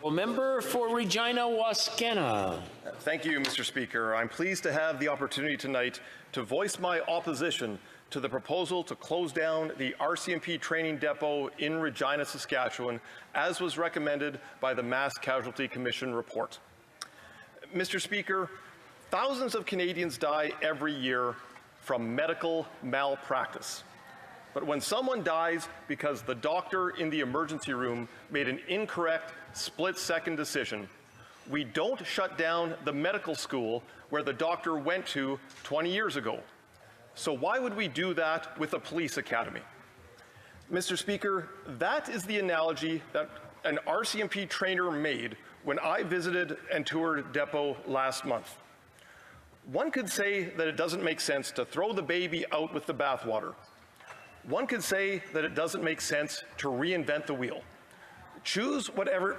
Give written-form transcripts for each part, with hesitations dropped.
Well, member for Regina Wascana. Thank you, Mr. Speaker. I'm pleased to have the opportunity tonight to voice my opposition to the proposal to close down the RCMP training depot in Regina, Saskatchewan, as was recommended by the Mass Casualty Commission report. Mr. Speaker, thousands of Canadians die every year from medical malpractice. But when someone dies because the doctor in the emergency room made an incorrect split-second decision, we don't shut down the medical school where the doctor went to 20 years ago. So why would we do that with a police academy? Mr. Speaker, that is the analogy that an RCMP trainer made when I visited and toured Depot last month. One could say that it doesn't make sense to throw the baby out with the bathwater. One could say that it doesn't make sense to reinvent the wheel. Choose whatever,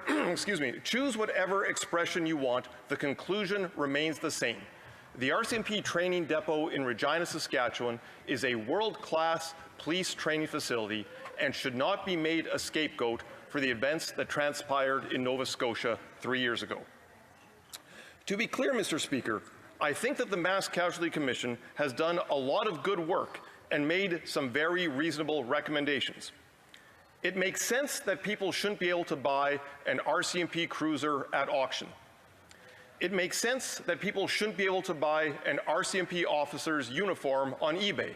choose whatever expression you want, the conclusion remains the same. The RCMP training depot in Regina, Saskatchewan is a world-class police training facility and should not be made a scapegoat for the events that transpired in Nova Scotia 3 years ago. To be clear, Mr. Speaker, I think that the Mass Casualty Commission has done a lot of good work and made some very reasonable recommendations. It makes sense that people shouldn't be able to buy an RCMP cruiser at auction. It makes sense that people shouldn't be able to buy an RCMP officer's uniform on eBay.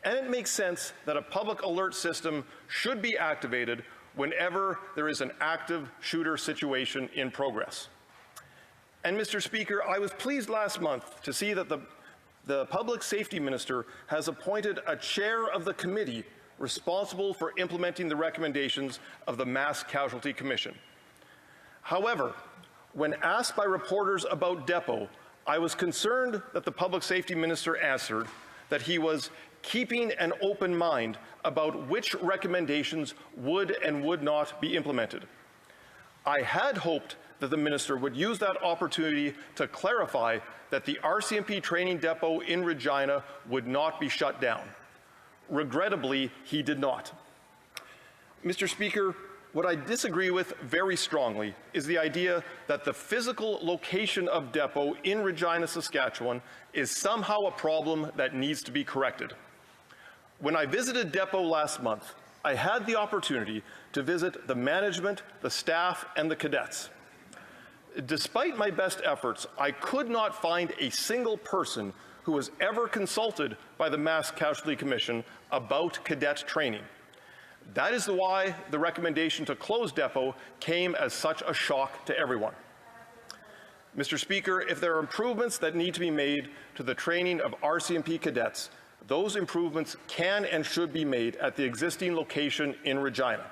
And it makes sense that a public alert system should be activated whenever there is an active shooter situation in progress. And Mr. Speaker, I was pleased last month to see that the Public Safety Minister has appointed a chair of the committee responsible for implementing the recommendations of the Mass Casualty Commission. However, when asked by reporters about Depot, I was concerned that the Public Safety Minister answered that he was keeping an open mind about which recommendations would and would not be implemented. I had hoped that the Minister would use that opportunity to clarify that the RCMP training depot in Regina would not be shut down. Regrettably, he did not. Mr. Speaker, what I disagree with very strongly is the idea that the physical location of Depot in Regina, Saskatchewan is somehow a problem that needs to be corrected. When I visited Depot last month, I had the opportunity to visit the management, the staff, and the cadets. Despite my best efforts, I could not find a single person who was ever consulted by the Mass Casualty Commission about cadet training. That is why the recommendation to close Depot came as such a shock to everyone. Mr. Speaker, if there are improvements that need to be made to the training of RCMP cadets, those improvements can and should be made at the existing location in Regina.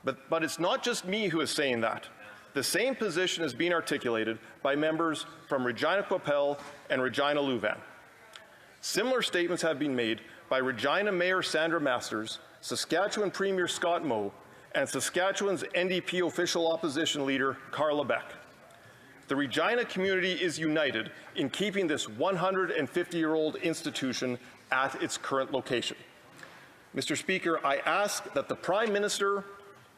But it's not just me who is saying that. The same position is being articulated by members from Regina Qu'Appelle and Regina Louvain. Similar statements have been made by Regina Mayor Sandra Masters, Saskatchewan Premier Scott Moe, and Saskatchewan's NDP official opposition leader Carla Beck. The Regina community is united in keeping this 150-year-old institution at its current location. Mr. Speaker, I ask that the Prime Minister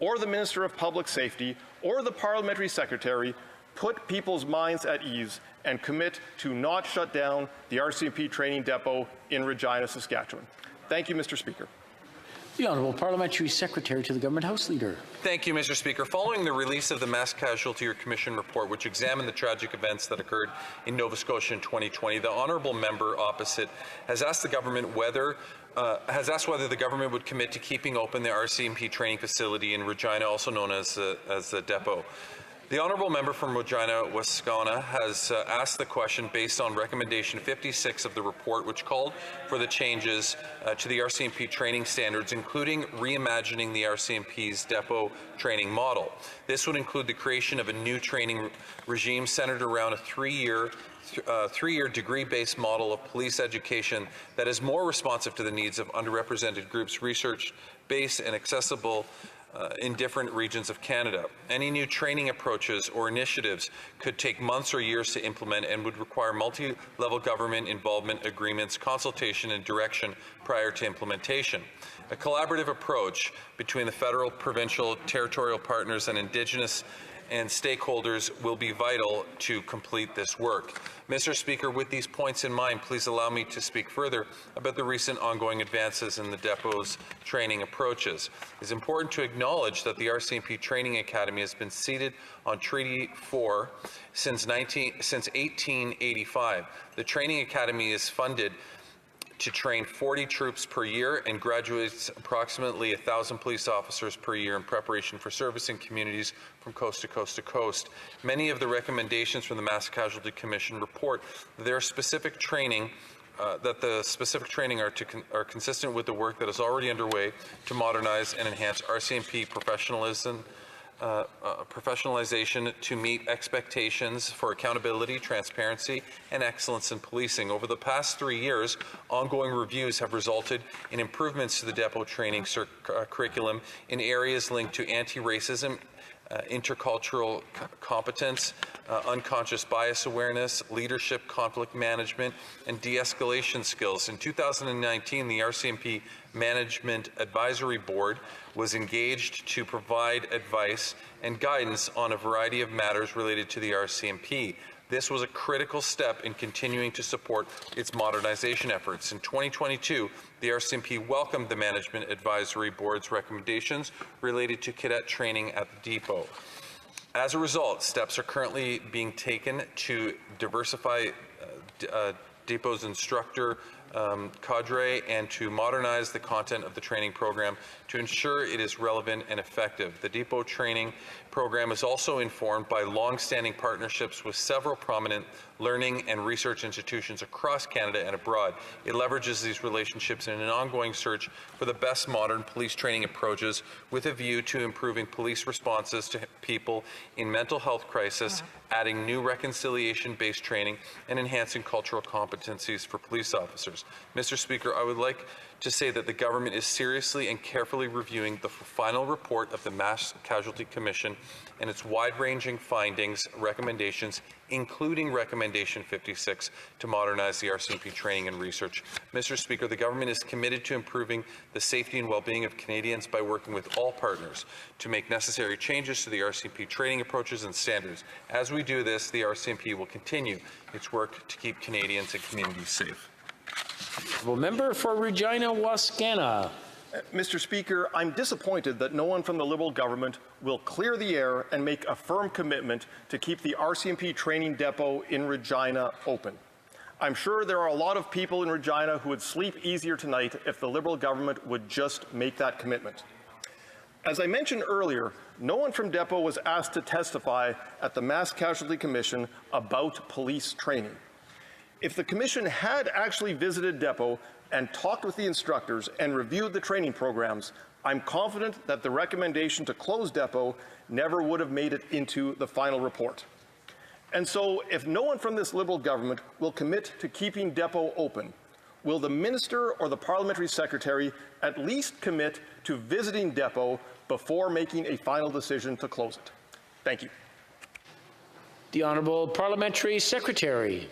or the Minister of Public Safety or the Parliamentary Secretary put people's minds at ease and commit to not shut down the RCMP training depot in Regina, Saskatchewan. Thank you, Mr. Speaker. The Honourable Parliamentary Secretary to the Government House Leader. Thank you, Mr. Speaker. Following the release of the Mass Casualty Commission report, which examined the tragic events that occurred in Nova Scotia in 2020, the Honourable Member opposite has asked whether the government would commit to keeping open the RCMP training facility in Regina, also known as the depot. The Honourable Member from Regina Wascana has asked the question based on recommendation 56 of the report, which called for the changes to the RCMP training standards, including reimagining the RCMP's depot training model. This would include the creation of a new training regime centered around a three-year degree-based model of police education that is more responsive to the needs of underrepresented groups, research-based and accessible in different regions of Canada. Any new training approaches or initiatives could take months or years to implement and would require multi-level government involvement, agreements, consultation, and direction prior to implementation. A collaborative approach between the federal, provincial, territorial partners, and Indigenous and stakeholders will be vital to complete this work. Mr. Speaker, with these points in mind, please allow me to speak further about the recent ongoing advances in the depot's training approaches. It's important to acknowledge that the RCMP Training Academy has been seated on Treaty 4 since 1885. The Training Academy is funded to train 40 troops per year and graduates approximately 1,000 police officers per year in preparation for service in communities from coast to coast to coast. Many of the recommendations from the Mass Casualty Commission report that there are specific training are consistent with the work that is already underway to modernize and enhance RCMP professionalization to meet expectations for accountability, transparency, and excellence in policing. Over the past 3 years, ongoing reviews have resulted in improvements to the depot training curriculum in areas linked to anti-racism, intercultural competence, unconscious bias awareness, leadership, conflict management, and de-escalation skills. In 2019, the RCMP Management Advisory Board was engaged to provide advice and guidance on a variety of matters related to the RCMP. This was a critical step in continuing to support its modernization efforts. In 2022, the RCMP welcomed the Management Advisory Board's recommendations related to cadet training at the depot. As a result, steps are currently being taken to diversify depot's instructor cadre and to modernize the content of the training program to ensure it is relevant and effective. The depot training program is also informed by long-standing partnerships with several prominent learning and research institutions across Canada and abroad. It leverages these relationships in an ongoing search for the best modern police training approaches with a view to improving police responses to people in mental health crisis, adding new reconciliation-based training, and enhancing cultural competencies for police officers. Mr. Speaker, I would like to say that the government is seriously and carefully reviewing the final report of the Mass Casualty Commission and its wide-ranging findings, recommendations, including Recommendation 56, to modernize the RCMP training and research. Mr. Speaker, the government is committed to improving the safety and well-being of Canadians by working with all partners to make necessary changes to the RCMP training approaches and standards. As we do this, the RCMP will continue its work to keep Canadians and communities safe. Member for Regina Wascana. Mr. Speaker, I'm disappointed that no one from the Liberal government will clear the air and make a firm commitment to keep the RCMP training depot in Regina open. I'm sure there are a lot of people in Regina who would sleep easier tonight if the Liberal government would just make that commitment. As I mentioned earlier, no one from Depot was asked to testify at the Mass Casualty Commission about police training. If the Commission had actually visited Depot and talked with the instructors and reviewed the training programs, I'm confident that the recommendation to close Depot never would have made it into the final report. And so, if no one from this Liberal government will commit to keeping Depot open, will the Minister or the Parliamentary Secretary at least commit to visiting Depot before making a final decision to close it? Thank you. The Honourable Parliamentary Secretary.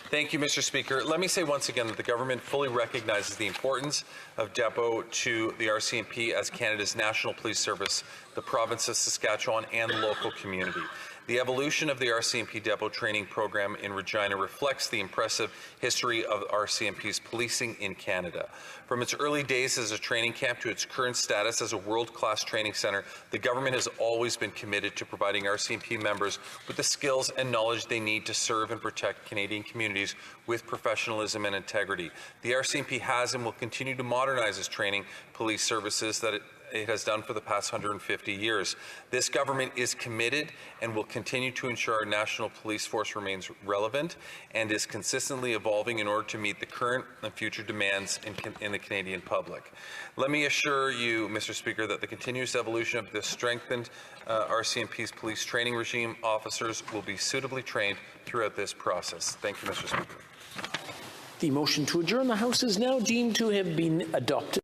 Thank you, Mr. Speaker. Let me say once again that the government fully recognizes the importance of Depot to the RCMP as Canada's national police service, the province of Saskatchewan, and the local community. The evolution of the RCMP Depot training program in Regina reflects the impressive history of RCMP's policing in Canada. From its early days as a training camp to its current status as a world-class training centre, the government has always been committed to providing RCMP members with the skills and knowledge they need to serve and protect Canadian communities with professionalism and integrity. The RCMP has and will continue to modernize its training police services that it has done for the past 150 years. This government is committed and will continue to ensure our national police force remains relevant and is consistently evolving in order to meet the current and future demands in the Canadian public. Let me assure you, Mr. Speaker, that the continuous evolution of this strengthened RCMP's police training regime, officers will be suitably trained throughout this process. Thank you, Mr. Speaker. The motion to adjourn the House is now deemed to have been adopted.